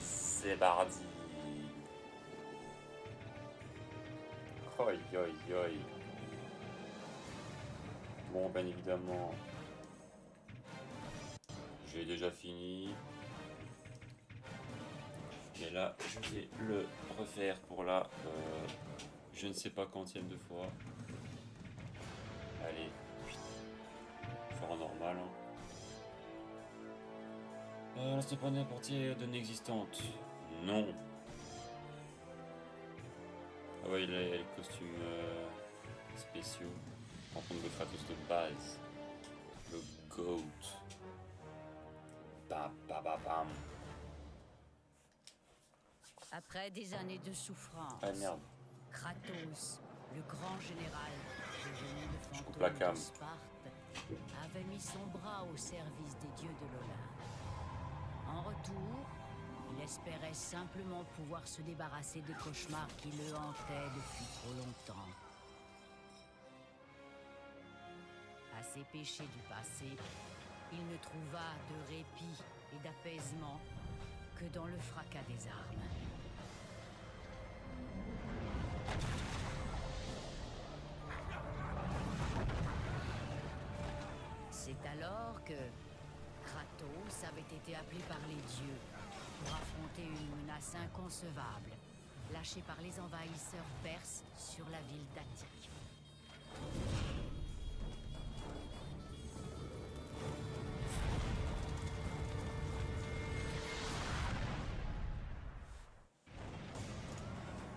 C'est parti. Oi, oi, oi. Bon, bien évidemment, j'ai déjà fini. Et là, je vais le refaire pour la je ne sais pas quantième de fois. Allez, faire en normal. Hein. Laisse pas n'importe quelle données existantes. Non. Ah ouais, il a les costumes spéciaux. Par contre, le Kratos de base. Le GOAT. Bam, bam, bam, bam. Après des années de souffrance, Ah merde. Kratos, le grand général, devenu le coupe la fantôme cam. de Sparte, avait mis son bras au service des dieux de l'Olympe. En retour, il espérait simplement pouvoir se débarrasser des cauchemars qui le hantaient depuis trop longtemps. À ses péchés du passé, il ne trouva de répit et d'apaisement que dans le fracas des armes. C'est alors que Kratos avait été appelé par les dieux pour affronter une menace inconcevable, lâchée par les envahisseurs perses sur la ville d'Attique.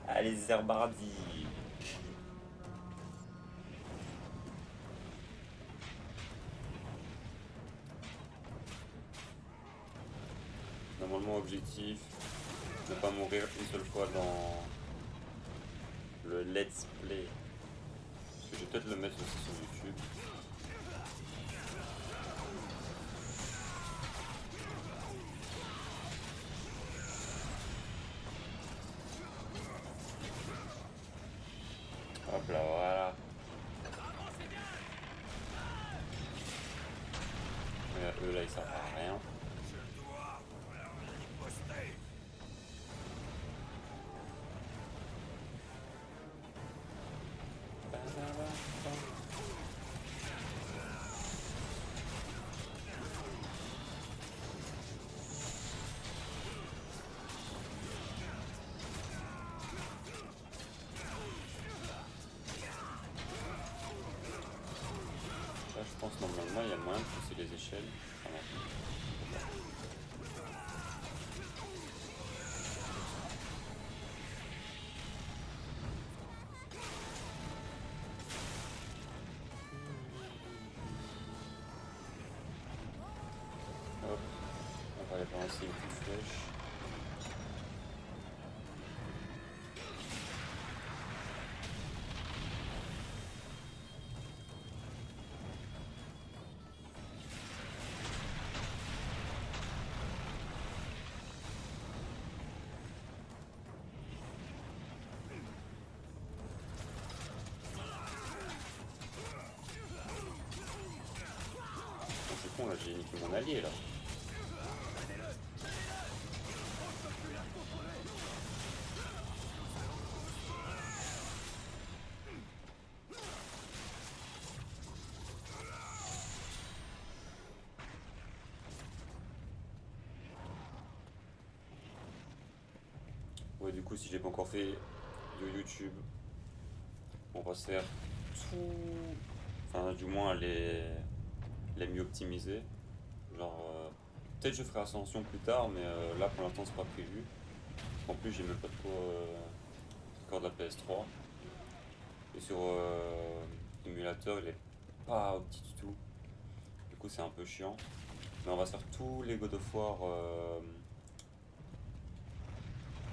Allez, Zerbardi. Normalement, objectif, ne pas mourir une seule fois dans le let's play. Parce que je vais peut-être le mettre aussi sur YouTube. Hop là, voilà. Et eux là, ils servent à rien. Là, je pense normalement il y a moyen de pousser les échelles. Ah non. Hop, on va aller balancer une petite flèche. C'est con là, j'ai niqué mon allié là. Ouais, du coup, si j'ai pas encore fait de YouTube, on va se faire tout. Enfin, du moins les mieux optimisés. Genre, peut-être je ferai Ascension plus tard, mais là pour l'instant c'est pas prévu. En plus, j'ai même pas de corps de la PS3. Et sur émulateur, il est pas opti du tout. Du coup, c'est un peu chiant. Mais on va se faire tous les God of War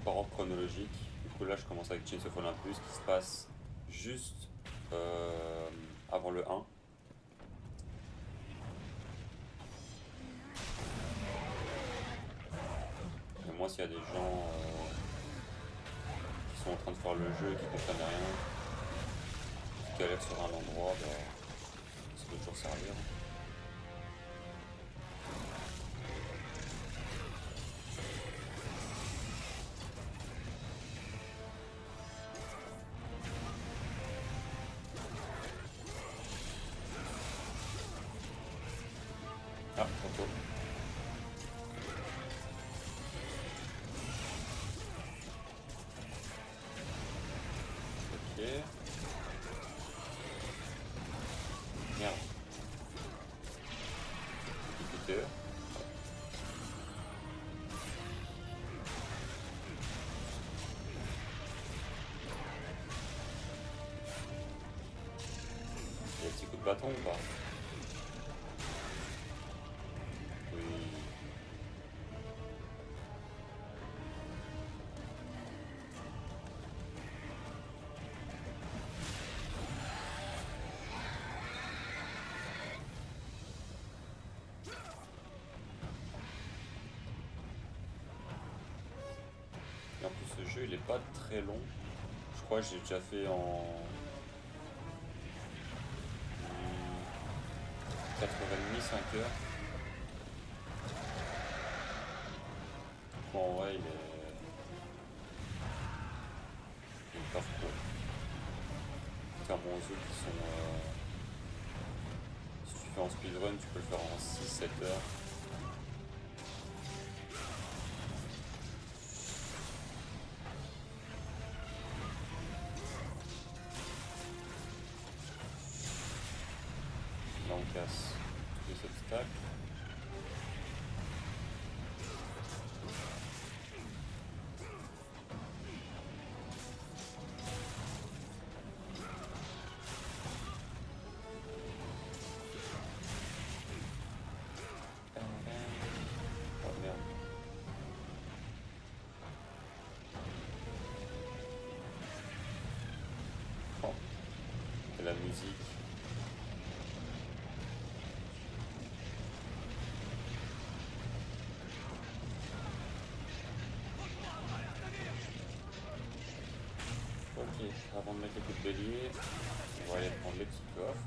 par ordre chronologique. Du coup, là, je commence avec Chains of Olympus qui se passe juste avant le 1. Et moi, s'il y a des gens qui sont en train de faire le jeu et qui comprennent rien, tu galères sur un endroit, bah, ça peut toujours servir. Ah, trop tôt. Ok. Merde. Écouteur. Il y a un petit coup de bâton ou pas? Oui. Et en plus ce jeu il est pas très long. Je crois que j'ai déjà fait en 4h30, 5h. Bon, en vrai il est pas court. Contrairement aux autres qui sont... si tu fais en speedrun tu peux le faire en 6-7 heures. Là on casse tous les obstacles. Oh merde. Oh, et la musique. Ok, avant de mettre les coups de bélier, on va aller prendre les petits coffres.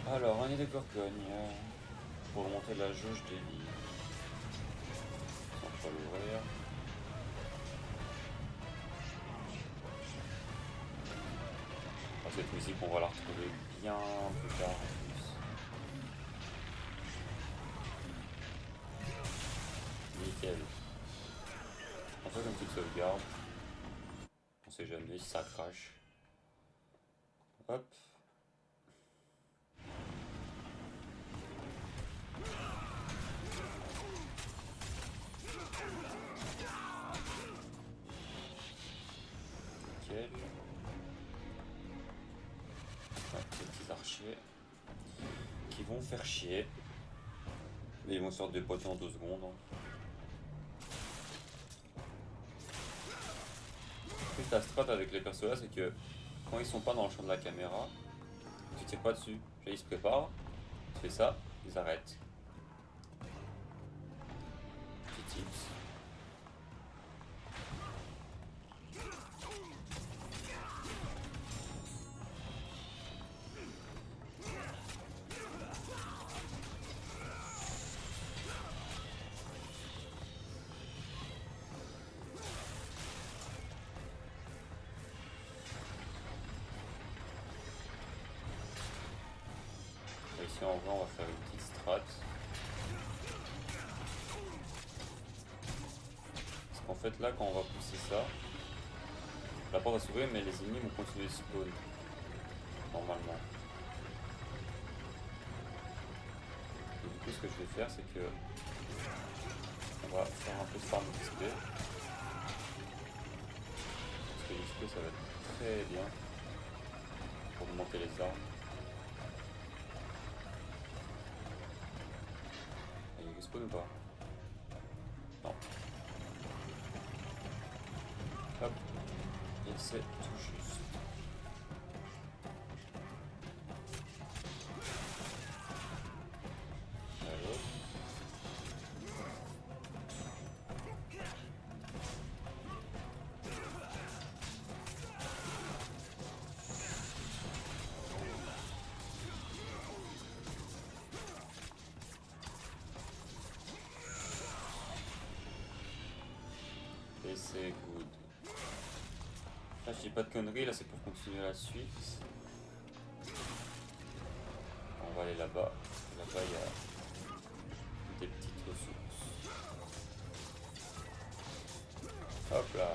Alors, un nid de Gorgogne pour monter la jauge des vies. On va l'ouvrir. Cette musique, on va la retrouver bien plus tard en plus. Nickel. On fait comme petite sauvegarde. On sait jamais si ça crache. Hop. Nickel. Ouais, des petits archers qui vont faire chier. Mais ils vont sortir des potions en 2 secondes. Plus la strat avec les persos là, c'est que quand ils sont pas dans le champ de la caméra, tu tires pas dessus. Là, ils se préparent, tu fais ça, ils arrêtent. Petit tips. Ici en vrai on va faire une petite strat. Parce qu'en fait là quand on va pousser ça, la porte va s'ouvrir mais les ennemis vont continuer de spawn. Normalement. Et du coup ce que je vais faire c'est que on va faire un peu de farm d'XP. Parce que l'XP ça va être très bien pour augmenter les armes. Il respawn ou pas? Non. Hop. Et c'est tout juste. Allez. Et c'est good. Là, je dis pas de conneries, là c'est pour continuer la suite. On va aller là-bas. Là-bas, il y a des petites ressources. Hop là.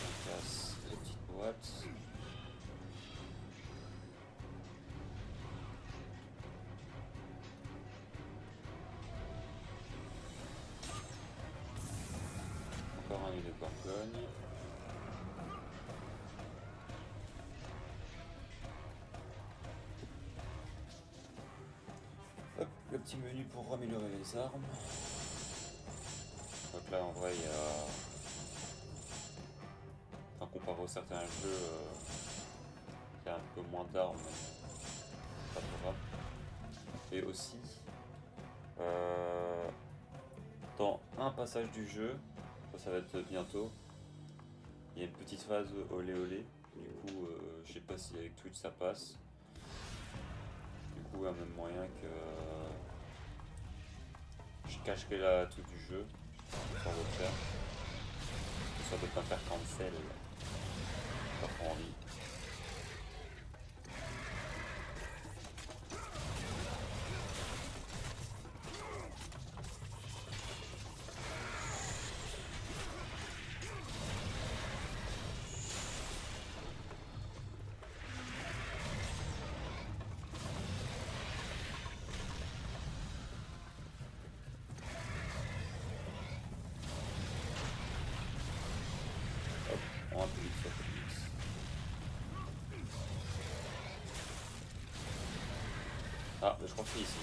On casse les petites boîtes. Encore un nid de Gorgogne. Hop, le petit menu pour améliorer les armes. Donc là en vrai il y a... Enfin comparé à certains jeux, il y a un peu moins d'armes, mais pas trop grave. Et aussi, dans un passage du jeu, ça va être bientôt, il y a une petite phase olé olé. Du coup, je sais pas si avec Twitch ça passe. Du coup, il y a même moyen que je cacherai la tout du jeu sans le faire. Histoire de pas faire cancel. Pas trop envie. Hop, on va plus vite, ça fait vite. Ah, je crois que c'est ici.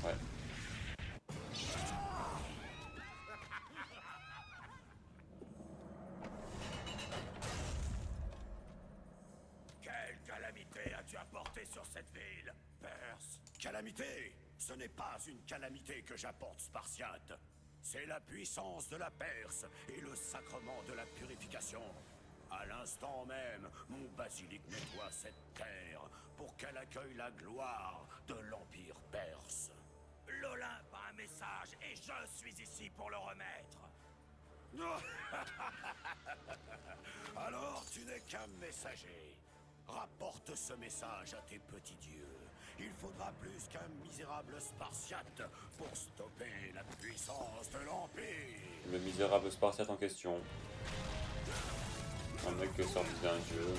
Ouais. Quelle calamité as-tu apporté sur cette ville, Perse? Calamité? Ce n'est pas une calamité que j'apporte, Spartiate. C'est la puissance de la Perse et le sacrement de la purification. À l'instant même, mon basilic nettoie cette terre pour qu'elle accueille la gloire de l'Empire perse. L'Olympe a un message et je suis ici pour le remettre. Alors tu n'es qu'un messager. Rapporte ce message à tes petits dieux. Il faudra plus qu'un misérable Spartiate pour stopper la puissance de l'Empire. Le misérable Spartiate en question. Un mec qui sort d'un dieu.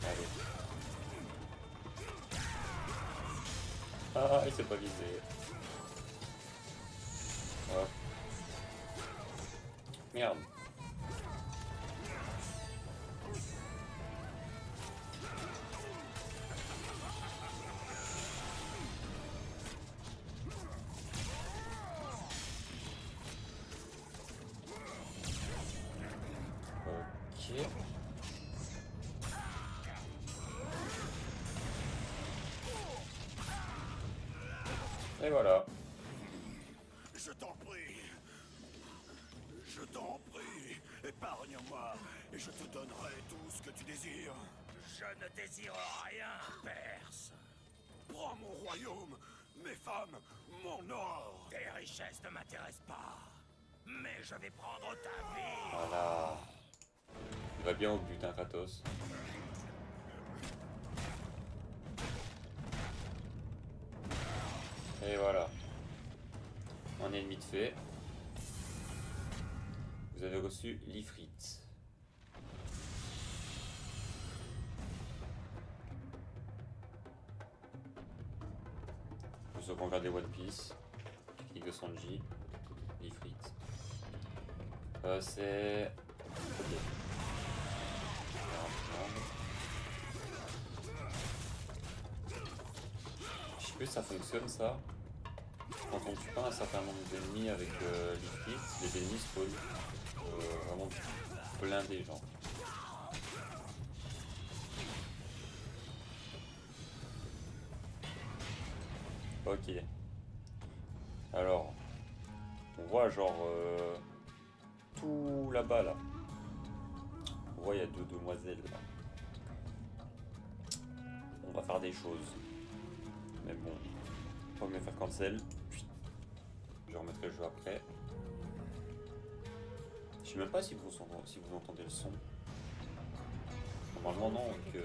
Allez. Ah, il s'est pas visé. Hop. Merde. Ok. Et voilà. Je t'en prie. Je t'en prie. Épargne-moi et je te donnerai tout ce que tu désires. Je ne désire rien, Perse. Prends mon royaume, mes femmes, mon or. Tes richesses ne m'intéressent pas. Mais je vais prendre ta vie. Voilà. bien au but, hein, Kratos. Et voilà. Un ennemi de fait. Vous avez reçu l'Ifrit. Pour ceux qui ont regardé One Piece, technique de Sanji, l'Ifrit. C'est... Ok. Je sais plus si ça fonctionne ça. Quand on tue pas un certain nombre d'ennemis avec l'Ifrit, les ennemis spawn vraiment blindés genre. Ok. Alors, on voit genre tout là-bas là. On voit il y a deux demoiselles là. On va faire des choses. Mais bon, on va me faire cancel. Je remettrai le jeu après. Je sais même pas si vous entendez le son. Normalement non, que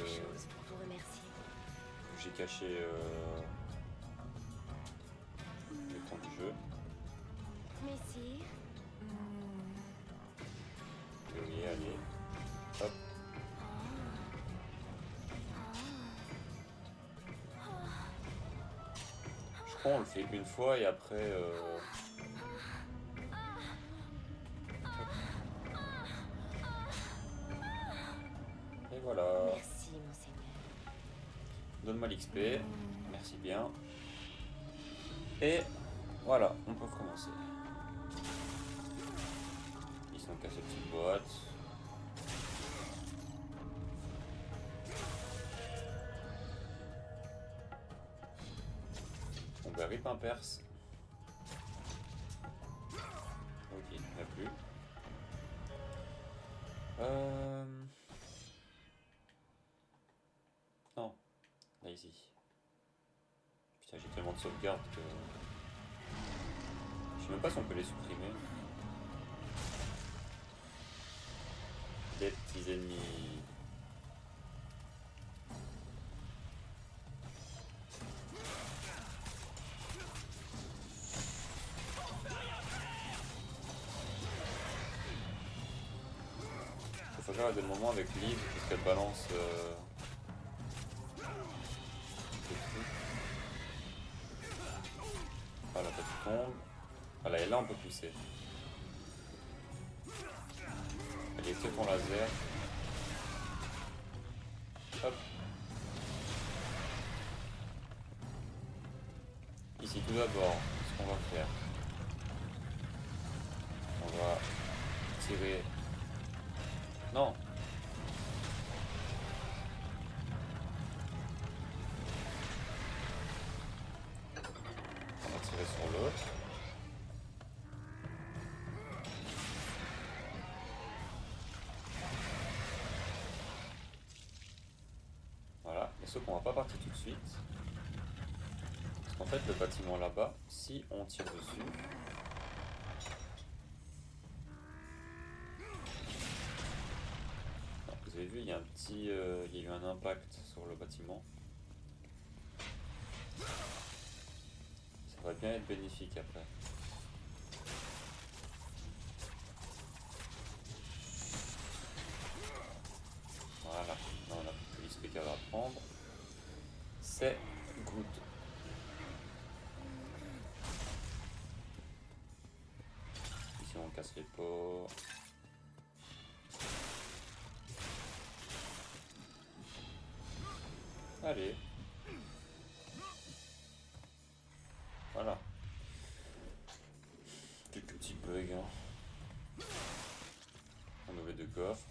j'ai caché l'écran du jeu. Messire. Oui, allez. Hop. Je crois qu'on le fait une fois et après... Et voilà. Merci, monseigneur. Donne-moi l'XP. Merci bien. Et voilà, on peut recommencer. Ici on casse cette petite boîte. On va rip un perse. Ok, il n'y en a plus. Non, là ici. Putain, j'ai tellement de sauvegardes que... Je sais même pas si on peut les supprimer. Des petits ennemis. Faut faire des moments avec Liv parce qu'elle balance des trucs. Voilà, quand tu tombes. Voilà, et là on peut pousser. Allez, tire ton laser. Hop. Ici tout d'abord, ce qu'on va faire. On va tirer. Non. On va tirer sur l'autre. Voilà, et sauf qu'on va pas partir tout de suite. Parce qu'en fait le bâtiment là-bas, si on tire dessus, vous avez vu, il y a un petit, il y a eu un impact sur le bâtiment. Ça va bien être bénéfique après. Voilà, là on a plus que l'XP à prendre. C'est good. Ici on casse les pots. Allez. Voilà. Quelques petits bugs. Hein. On ouvre deux coffres.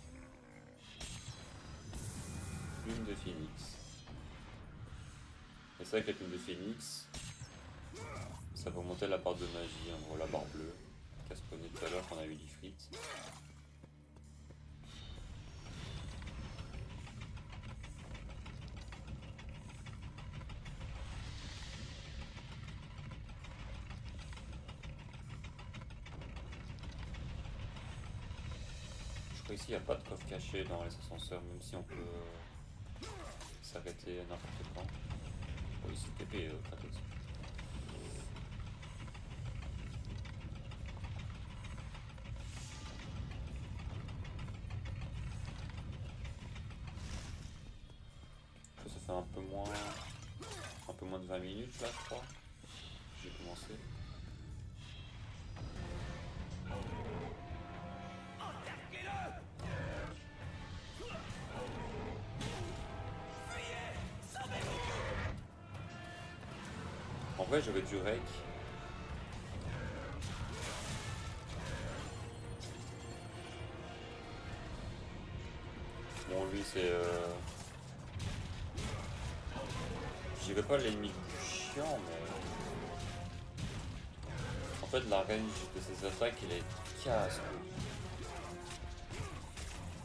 Plume de phénix. Et c'est vrai que la plume de phénix, ça peut augmenter la barre de magie, en gros la barre bleue, qui a spawné tout à l'heure quand on a eu l'Ifrit. Je Après ici il n'y a pas de coffre caché dans les ascenseurs, même si on peut s'arrêter n'importe quand. Bon, ici TP gratos. Ça fait un peu moins de 20 minutes là je crois. J'ai commencé. En vrai j'aurais dû rec. Bon lui c'est je dirais pas l'ennemi le plus chiant mais en fait la range de ses attaques il est casse.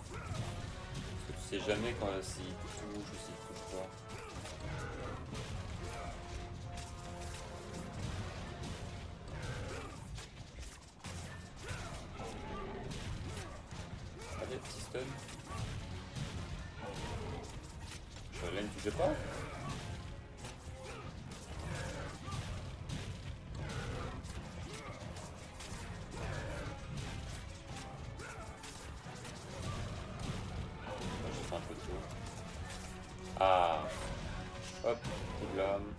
Parce que tu sais jamais quand s'il touche ou s'il touche pas. Allez, petit stun. Charlène, tu sais pas? Moi, j'ai fait un peu de tour. Ah! Hop, coup de lame.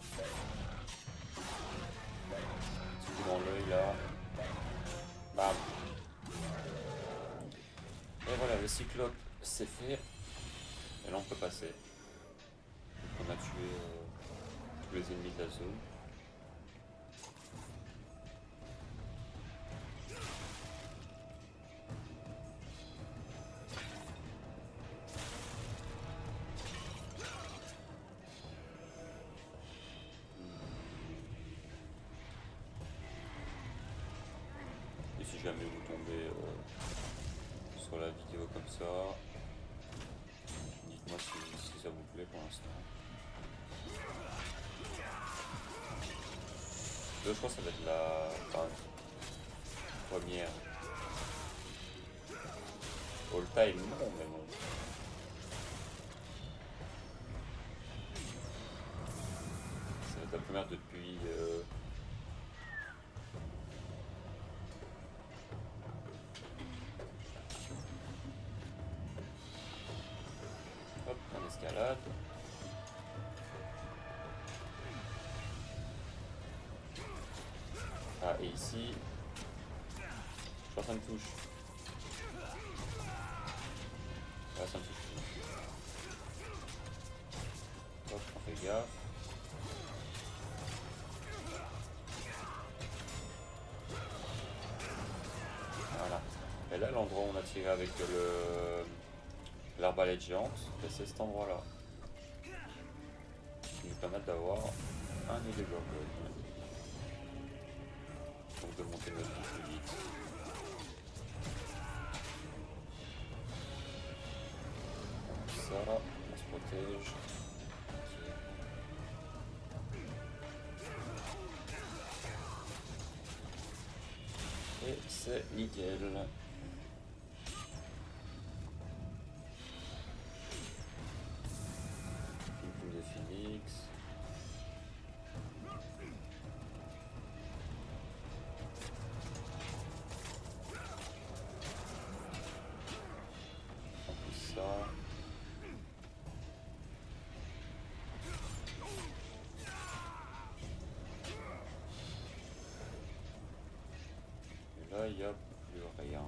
Petit coup dans l'œil là. Bam! Et voilà, le cyclope c'est fait. Et là on peut passer. Donc on a tué tous les ennemis de la zone. Et si jamais vous tombez sur la vidéo comme ça, dites-moi si ça vous plaît pour l'instant. Je crois que ça va être la première all time, non mais bon. Ça va être la première depuis hop, en escalade. Ah, et ici, je crois que ça me touche. Ah, ça me touche. Hop, on fait gaffe. Voilà. Et là, l'endroit où on a tiré avec l'arbalète géante, c'est cet endroit-là. Qui nous permet d'avoir un nid de gorgone. Donc de monter notre vie plus vite. Ça, on se protège. Et c'est nickel. Une plume de phoenix. En plus ça. Et là, il n'y a plus rien.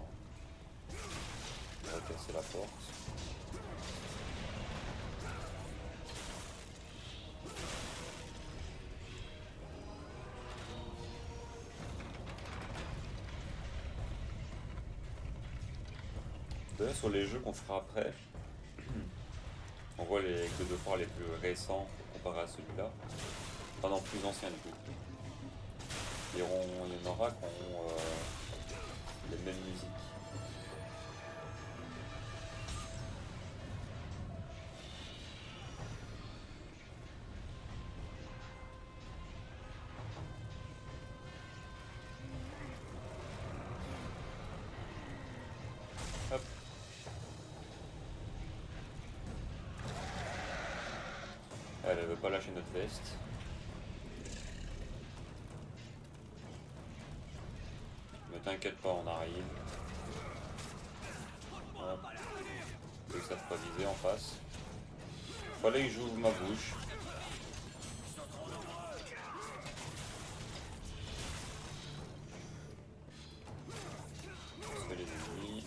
On va casser la porte. D'ailleurs, sur les jeux qu'on fera après, on voit les God of War les plus récents comparé à celui-là. Enfin non, plus anciens du coup. Il y en aura qui ont les mêmes musiques. Hop. Elle veut pas lâcher notre veste. Mais t'inquiète pas, on arrive. Hop. Ils savent pas viser en face. Fallait que j'ouvre ma bouche. On se fait les ennemis.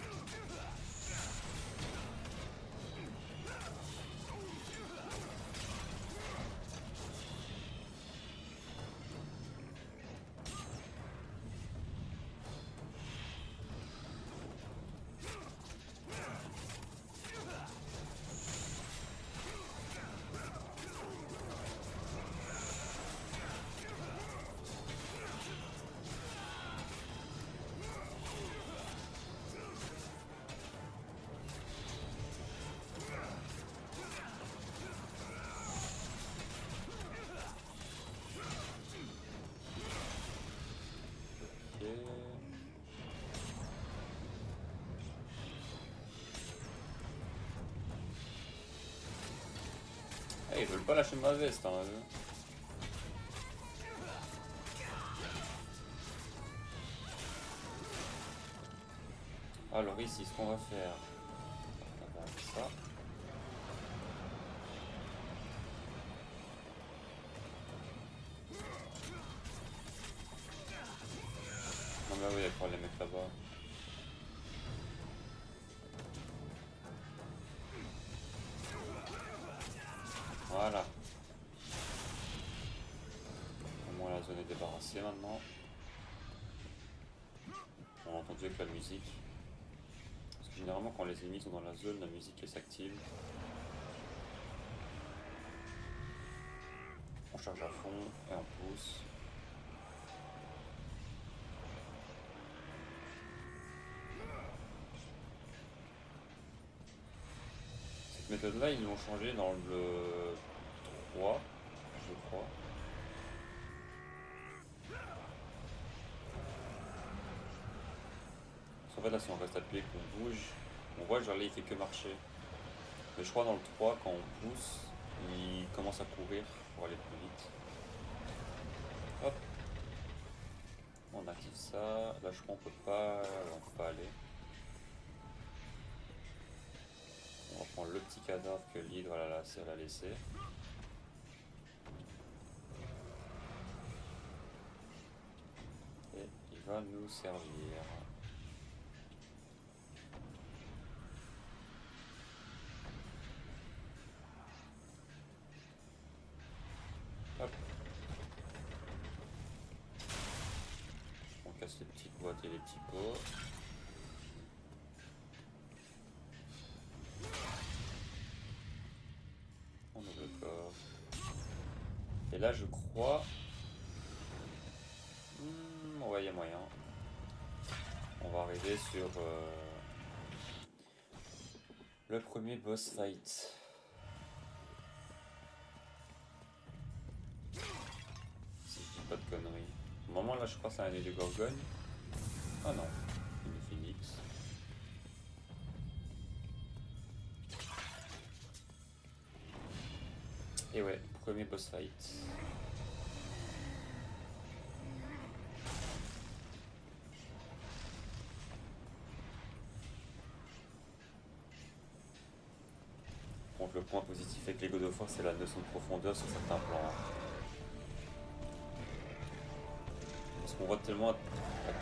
Ils veulent pas lâcher ma veste, hein, eux. Alors ici, ce qu'on va faire, on va faire ça. Non mais oui, il y a pas les mecs là-bas. Voilà. Au moins la zone est débarrassée maintenant. On a entendu avec la musique. Parce que généralement quand les ennemis sont dans la zone, la musique elle s'active. On charge à fond et on pousse. Cette méthode là ils l'ont changé dans le 3, je crois. En fait là si on reste appuyé qu'on bouge, on voit genre là il fait que marcher. Mais je crois dans le 3 quand on pousse, il commence à courir pour aller plus vite. Hop. On active ça. Là je crois on peut pas aller. On va prendre le petit cadavre que l'hydre elle a laissé. Et il va nous servir. Hop. On casse les petites boîtes et les petits pots. On ouvre le corps. Et là je crois... ouais, il y a moyen. On va arriver sur le premier boss fight. Si je dis pas de conneries. Au moment là je crois que c'est un œil de Gorgone. Ah non, une phoenix. Et ouais, premier boss fight. Donc le point positif avec les God of War, c'est la notion de profondeur sur certains plans. Parce qu'on voit tellement à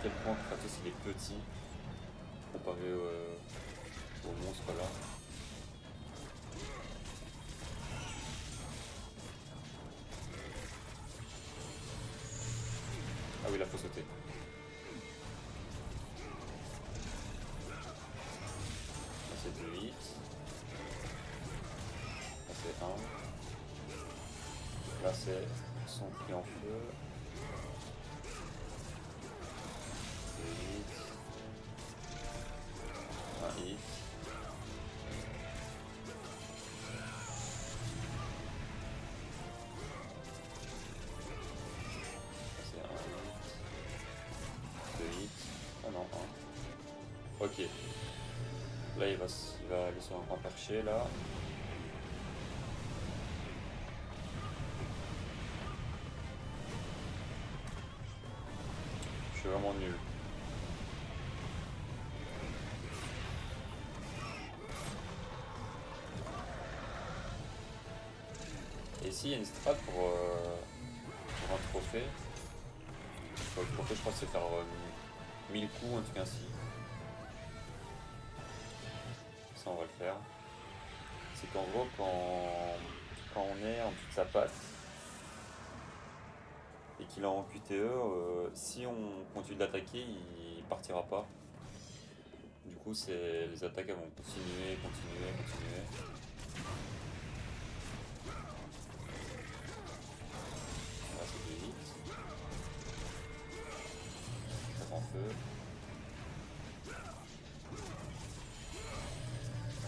quel point Kratos il est petit comparé au monstre là. Ah oui, là faut sauter. Là c'est 8. Là c'est 1. Là c'est son pris en feu. C'est 8. Un hit. Ah non, hein. Ok. Là il va aller sur un grand perché là. vraiment nul. Et ici il y a une strat pour un trophée. Pour le trophée je crois que c'est faire 1000 coups, un truc ainsi. Ça on va le faire. C'est qu'en gros quand on est en dessous de sa patte et qu'il est en QTE, si on continue de l'attaquer il partira pas. Du coup les attaques elles vont continuer. Là c'est plus vite. Ça prend feu.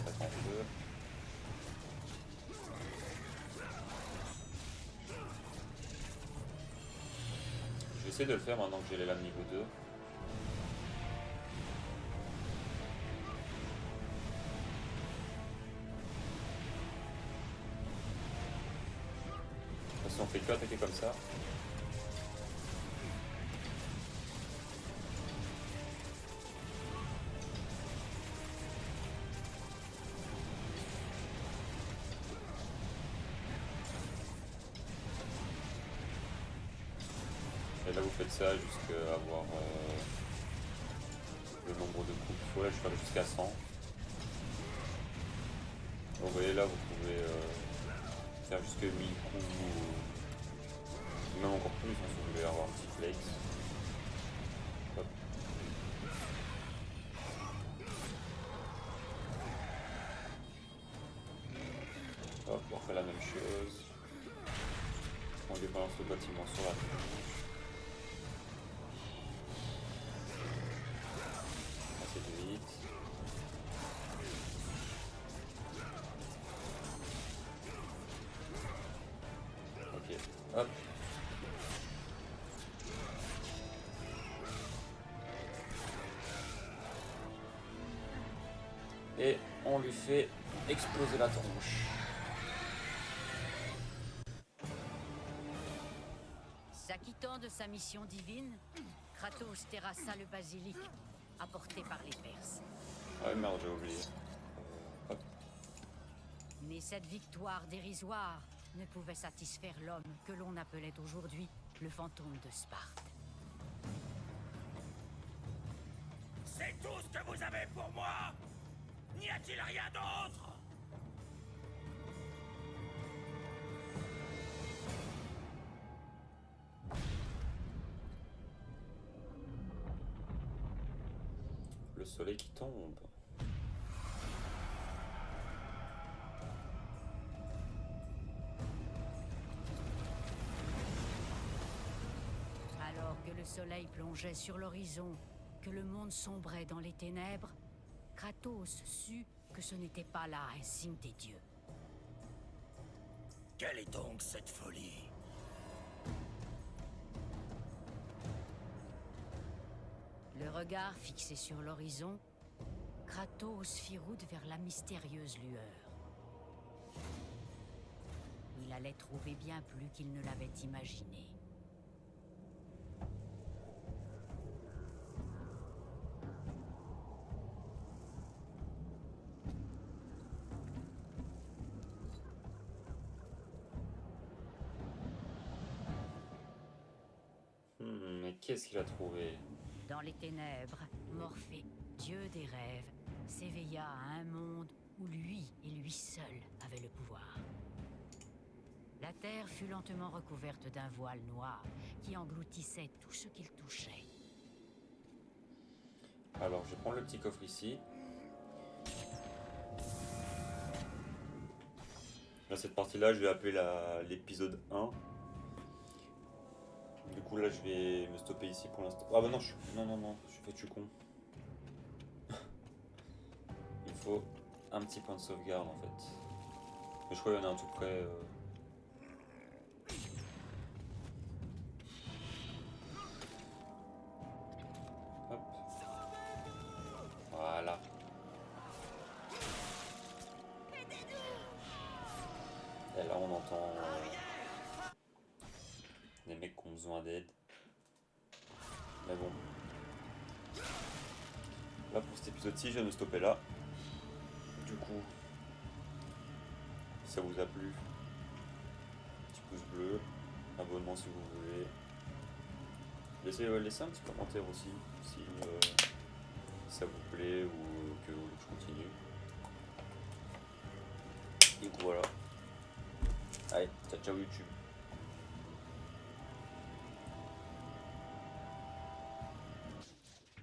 Ça prend feu. Je vais essayer de le faire maintenant que j'ai les lames niveau 2. Si on fait que attaquer comme ça. Et là vous faites ça jusqu'à avoir le nombre de coups qu'il faut. Là je vais faire jusqu'à 100. Donc, vous voyez là vous pouvez faire jusqu'à 1000 coups. Même encore plus hein, si vous voulez avoir un petit flex. Hop. Hop, on refait la même chose. On débalance le bâtiment sur la touche. Assez vite. Ok, hop. Et on lui fait exploser la tronche. S'acquittant de sa mission divine, Kratos terrassa le basilic, apporté par les Perses. Ah merde, j'ai oublié. Hop. Mais cette victoire dérisoire ne pouvait satisfaire l'homme que l'on appelait aujourd'hui le fantôme de Sparte. C'est tout ce que vous avez pour moi? N'y a-t-il rien d'autre? Le soleil qui tombe. Alors que le soleil plongeait sur l'horizon, que le monde sombrait dans les ténèbres, Kratos sut que ce n'était pas là un signe des dieux. Quelle est donc cette folie? Le regard fixé sur l'horizon, Kratos fit route vers la mystérieuse lueur. Il allait trouver bien plus qu'il ne l'avait imaginé. Mais qu'est-ce qu'il a trouvé? Dans les ténèbres, Morphée, dieu des rêves, s'éveilla à un monde où lui et lui seul avaient le pouvoir. La terre fut lentement recouverte d'un voile noir qui engloutissait tout ce qu'il touchait. Alors, je vais prendre le petit coffre ici. Là, cette partie-là, je vais appeler l'épisode 1. Du coup, là, je vais me stopper ici pour l'instant. Ah bah non, non, je suis con. Il faut un petit point de sauvegarde, en fait. Mais je crois qu'il y en a un tout près. Hop. Voilà. Et là, on entend des mecs qui ont besoin d'aide. Mais bon, Là pour cet épisode-ci, je viens de stopper là. Du coup, si ça vous a plu, petit pouce bleu, abonnement si vous voulez. Laissez un petit commentaire aussi si ça vous plaît ou que vous voulez que je continue. Et voilà. Allez, ciao ciao YouTube.